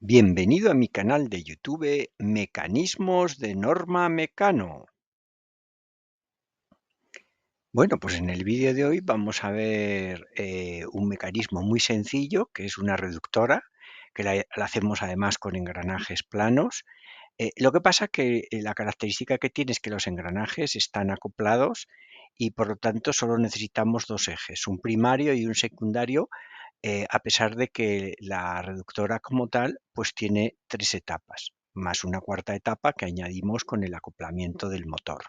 Bienvenido a mi canal de YouTube Mecanismos de Norma Mecano. Bueno, pues en el vídeo de hoy vamos a ver un mecanismo muy sencillo, que es una reductora, que la hacemos además con engranajes planos. Lo que pasa que la característica que tiene es que los engranajes están acoplados y por lo tanto solo necesitamos dos ejes, un primario y un secundario, a pesar de que la reductora como tal, pues tiene tres etapas, más una cuarta etapa que añadimos con el acoplamiento del motor.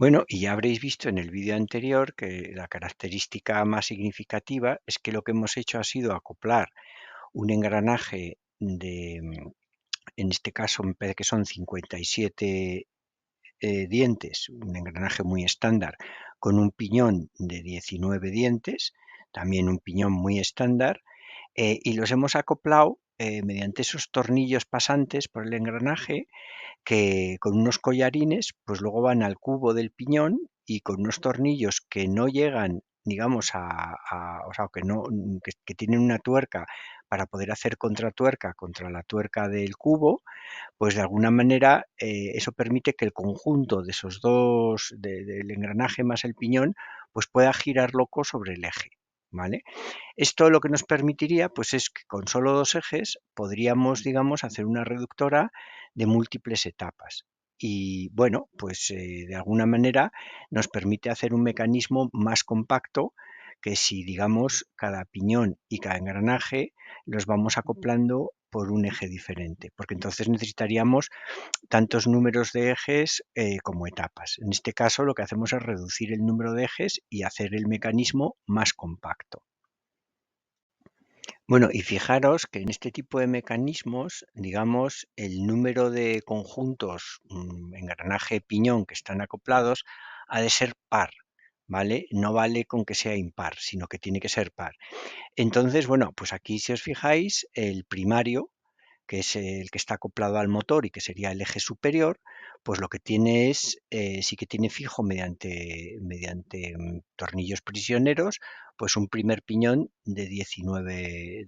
Bueno, y ya habréis visto en el vídeo anterior que la característica más significativa es que lo que hemos hecho ha sido acoplar un engranaje en este caso me parece que son 57 dientes, un engranaje muy estándar, con un piñón de 19 dientes, también un piñón muy estándar, y los hemos acoplado mediante esos tornillos pasantes por el engranaje que con unos collarines, pues luego van al cubo del piñón y con unos tornillos que no llegan, digamos, o sea, que tienen una tuerca para poder hacer contratuerca contra la tuerca del cubo, pues de alguna manera eso permite que el conjunto de esos dos, del engranaje más el piñón, pues pueda girar loco sobre el eje, ¿vale? Esto lo que nos permitiría, pues es que con solo dos ejes podríamos, digamos, hacer una reductora de múltiples etapas. Y bueno, pues de alguna manera nos permite hacer un mecanismo más compacto que si, digamos, cada piñón y cada engranaje los vamos acoplando por un eje diferente, porque entonces necesitaríamos tantos números de ejes como etapas. En este caso, lo que hacemos es reducir el número de ejes y hacer el mecanismo más compacto. Bueno, y fijaros que en este tipo de mecanismos, digamos, el número de conjuntos, engranaje, piñón que están acoplados ha de ser par, ¿vale? No vale con que sea impar, sino que tiene que ser par. Entonces, bueno, pues aquí si os fijáis, el primario, que es el que está acoplado al motor y que sería el eje superior, pues lo que tiene es, sí que tiene fijo mediante tornillos prisioneros, pues un primer piñón de 19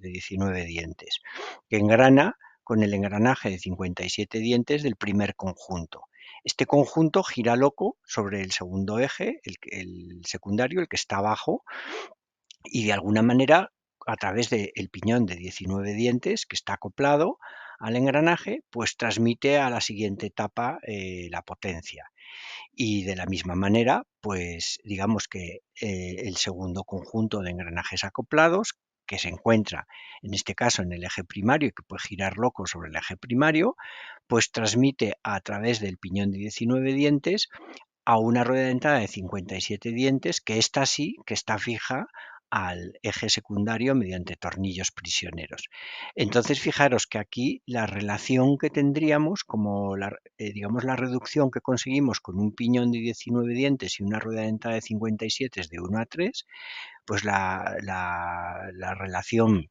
dientes, que engrana con el engranaje de 57 dientes del primer conjunto. Este conjunto gira loco sobre el segundo eje, el secundario, el que está abajo, y de alguna manera, a través del piñón de 19 dientes que está acoplado al engranaje, pues transmite a la siguiente etapa la potencia. Y de la misma manera, pues digamos que el segundo conjunto de engranajes acoplados, que se encuentra en este caso en el eje primario y que puede girar loco sobre el eje primario, pues transmite a través del piñón de 19 dientes a una rueda dentada de 57 dientes, que esta sí que está fija al eje secundario mediante tornillos prisioneros. Entonces, fijaros que aquí la relación que tendríamos, como digamos la reducción que conseguimos con un piñón de 19 dientes y una rueda dentada de 57 es de 1 a 3, pues la relación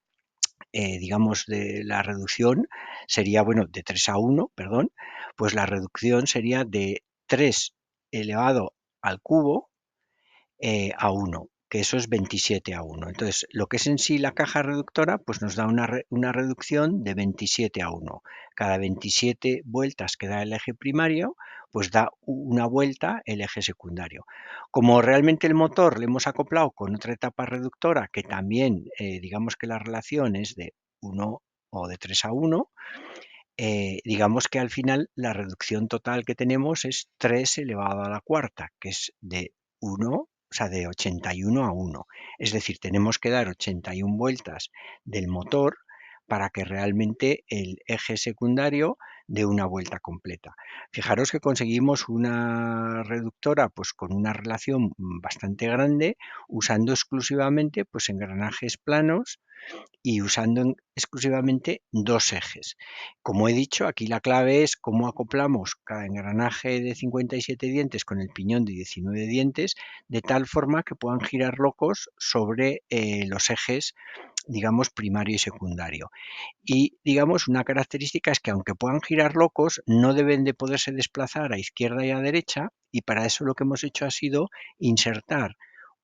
digamos, de la reducción sería, bueno, de 3 a 1, perdón, pues la reducción sería de 3 elevado al cubo a 1, que eso es 27 a 1. Entonces, lo que es en sí la caja reductora, pues nos da una reducción de 27 a 1. Cada 27 vueltas que da el eje primario, pues da una vuelta el eje secundario. Como realmente el motor le hemos acoplado con otra etapa reductora, que también, digamos que la relación es de 1 o de 3 a 1, digamos que al final la reducción total que tenemos es 3 elevado a la cuarta, que es de 1, o sea, de 81 a 1. Es decir, tenemos que dar 81 vueltas del motor para que realmente el eje secundario dé una vuelta completa. Fijaros que conseguimos una reductora pues con una relación bastante grande usando exclusivamente pues engranajes planos y usando exclusivamente dos ejes. Como he dicho, aquí la clave es cómo acoplamos cada engranaje de 57 dientes con el piñón de 19 dientes, de tal forma que puedan girar locos sobre los ejes, digamos, primario y secundario. Y, digamos, una característica es que aunque puedan girar locos, no deben de poderse desplazar a izquierda y a derecha, y para eso lo que hemos hecho ha sido insertar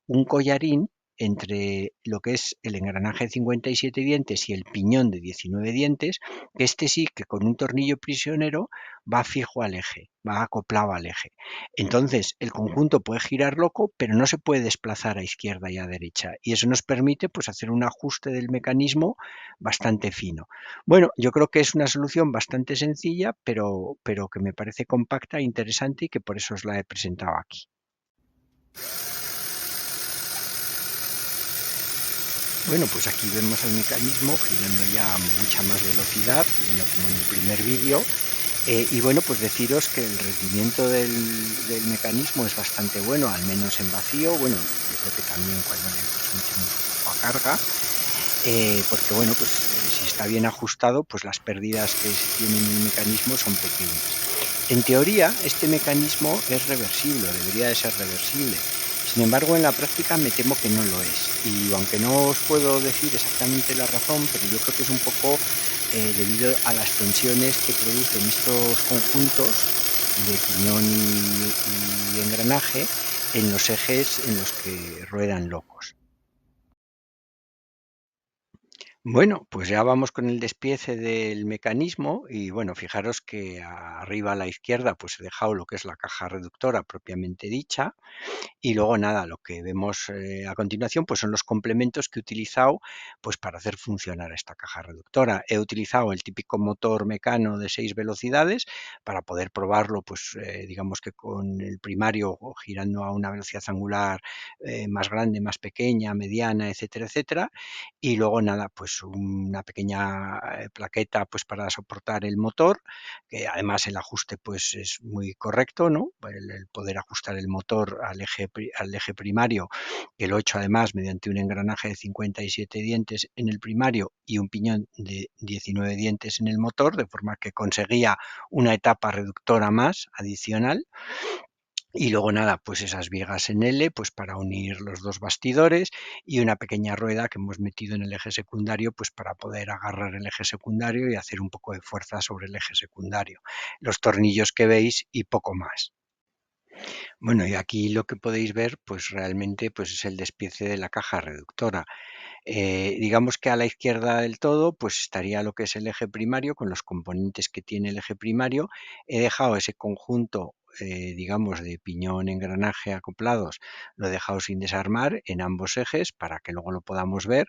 un collarín entre lo que es el engranaje de 57 dientes y el piñón de 19 dientes, que este sí que con un tornillo prisionero va fijo al eje, va acoplado al eje. Entonces el conjunto puede girar loco, pero no se puede desplazar a izquierda y a derecha. Y eso nos permite pues hacer un ajuste del mecanismo bastante fino. Bueno, yo creo que es una solución bastante sencilla, pero que me parece compacta, interesante y que por eso os la he presentado aquí. Bueno, pues aquí vemos el mecanismo girando ya a mucha más velocidad, no como en el primer vídeo. Y bueno, pues deciros que el rendimiento del mecanismo es bastante bueno, al menos en vacío. Bueno, yo creo que también cuando le transmitimos un poco a carga, porque bueno, pues si está bien ajustado, pues las pérdidas que se tienen en el mecanismo son pequeñas. En teoría, este mecanismo es reversible, o debería de ser reversible. Sin embargo, en la práctica me temo que no lo es. Y aunque no os puedo decir exactamente la razón, pero yo creo que es un poco debido a las tensiones que producen estos conjuntos de piñón y engranaje en los ejes en los que ruedan locos. Bueno, pues ya vamos con el despiece del mecanismo y bueno, fijaros que arriba a la izquierda pues he dejado lo que es la caja reductora propiamente dicha. Y luego nada, lo que vemos a continuación pues son los complementos que he utilizado pues para hacer funcionar esta caja reductora. He utilizado el típico motor Mecano de 6 velocidades para poder probarlo pues digamos que con el primario o girando a una velocidad angular más grande, más pequeña, mediana, etcétera, etcétera. Y luego nada, pues una pequeña plaqueta pues para soportar el motor, que además el ajuste pues es muy correcto, ¿no? El poder ajustar el motor al eje primario, que lo he hecho además mediante un engranaje de 57 dientes en el primario y un piñón de 19 dientes en el motor, de forma que conseguía una etapa reductora más adicional. Y luego nada, pues esas vigas en L, pues para unir los dos bastidores y una pequeña rueda que hemos metido en el eje secundario, pues para poder agarrar el eje secundario y hacer un poco de fuerza sobre el eje secundario. Los tornillos que veis y poco más. Bueno, y aquí lo que podéis ver, pues realmente pues es el despiece de la caja reductora. Digamos que a la izquierda del todo, pues estaría lo que es el eje primario con los componentes que tiene el eje primario. He dejado ese conjunto, digamos, de piñón, engranaje acoplados, lo he dejado sin desarmar en ambos ejes para que luego lo podamos ver.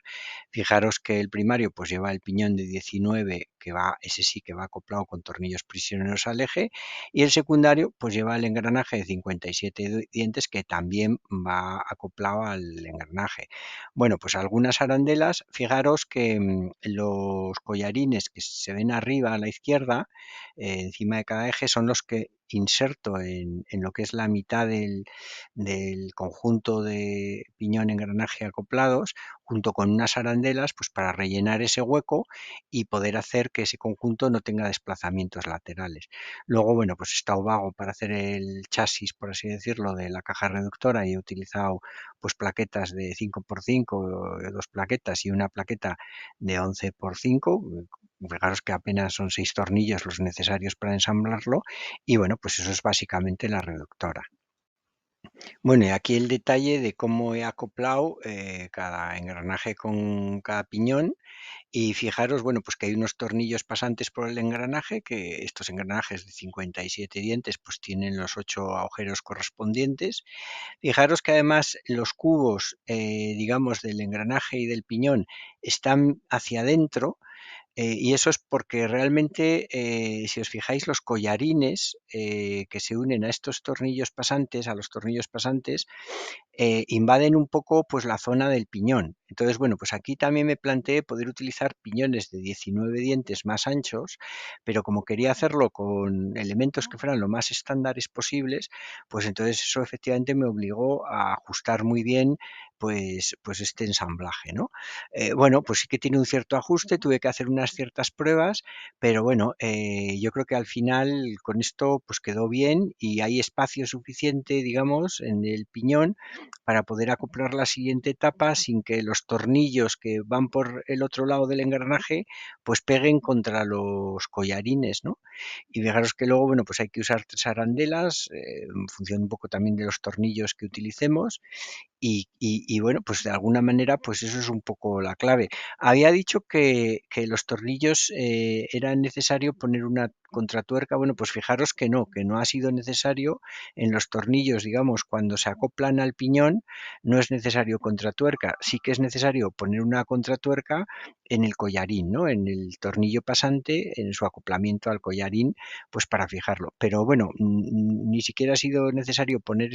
Fijaros que el primario pues lleva el piñón de 19 que va, ese sí que va acoplado con tornillos prisioneros al eje y el secundario pues lleva el engranaje de 57 dientes que también va acoplado al engranaje. Bueno, pues algunas arandelas, fijaros que los collarines que se ven arriba a la izquierda, encima de cada eje, son los que inserto en lo que es la mitad del conjunto de piñón engranaje acoplados, junto con unas arandelas, pues para rellenar ese hueco y poder hacer que ese conjunto no tenga desplazamientos laterales. Luego, bueno, pues he estado vago para hacer el chasis, por así decirlo, de la caja reductora y he utilizado pues plaquetas de 5x5, dos plaquetas y una plaqueta de 11x5. Fijaros que apenas son 6 tornillos los necesarios para ensamblarlo y bueno, pues eso es básicamente la reductora. Bueno, y aquí el detalle de cómo he acoplado cada engranaje con cada piñón. Y fijaros, bueno, pues que hay unos tornillos pasantes por el engranaje, que estos engranajes de 57 dientes pues tienen los 8 agujeros correspondientes. Fijaros que además los cubos, digamos, del engranaje y del piñón están hacia adentro, y eso es porque realmente, si os fijáis, los collarines que se unen a estos tornillos pasantes, a los tornillos pasantes, invaden un poco pues la zona del piñón. Entonces, bueno, pues aquí también me planteé poder utilizar piñones de 19 dientes más anchos, pero como quería hacerlo con elementos que fueran lo más estándares posibles, pues entonces eso efectivamente me obligó a ajustar muy bien pues este ensamblaje, ¿no? Bueno, pues sí que tiene un cierto ajuste, tuve que hacer unas ciertas pruebas, pero bueno, yo creo que al final con esto pues quedó bien y hay espacio suficiente, digamos, en el piñón para poder acoplar la siguiente etapa sin que los tornillos que van por el otro lado del engranaje pues peguen contra los collarines, ¿no? Y fijaros que luego, bueno, pues hay que usar 3 arandelas, en función un poco también de los tornillos que utilicemos y bueno, pues de alguna manera, pues eso es un poco la clave. Había dicho que los tornillos, era necesario poner una contratuerca. Bueno, pues fijaros que no ha sido necesario en los tornillos, digamos, cuando se acoplan al piñón, no es necesario contratuerca. Sí que es necesario poner una contratuerca en el collarín, ¿no? En el tornillo pasante, en su acoplamiento al collarín, pues para fijarlo. Pero bueno, ni siquiera ha sido necesario poner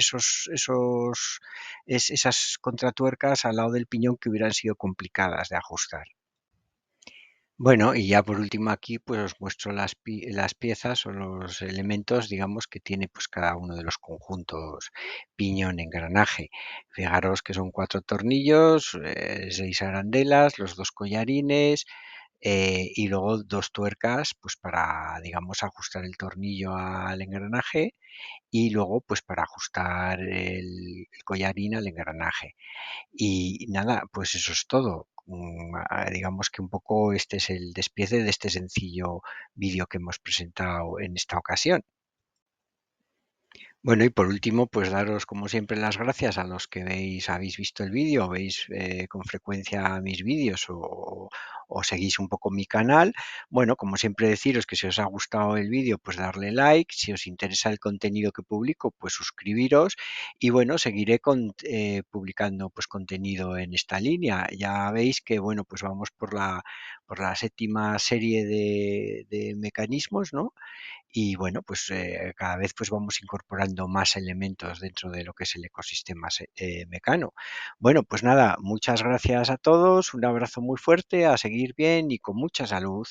esas contratuercas al lado del piñón que hubieran sido complicadas de ajustar. Bueno, y ya por último aquí pues os muestro las piezas o los elementos, digamos, que tiene pues cada uno de los conjuntos piñón engranaje. Fijaros que son 4 tornillos, 6 arandelas, los 2 collarines, y luego 2 tuercas pues para, digamos, ajustar el tornillo al engranaje y luego pues para ajustar el collarín al engranaje. Y nada, pues eso es todo. Digamos que un poco este es el despiece de este sencillo vídeo que hemos presentado en esta ocasión. Bueno, y por último, pues daros como siempre las gracias a los que habéis visto el vídeo, veis con frecuencia mis vídeos o seguís un poco mi canal. Bueno, como siempre deciros que si os ha gustado el vídeo, pues darle like, si os interesa el contenido que publico, pues suscribiros y bueno, seguiré publicando pues contenido en esta línea. Ya veis que bueno, pues vamos por la séptima serie de mecanismos, ¿no? Y bueno, pues cada vez pues vamos incorporando más elementos dentro de lo que es el ecosistema Mecano. Bueno, pues nada, muchas gracias a todos, un abrazo muy fuerte, a seguir bien y con mucha salud.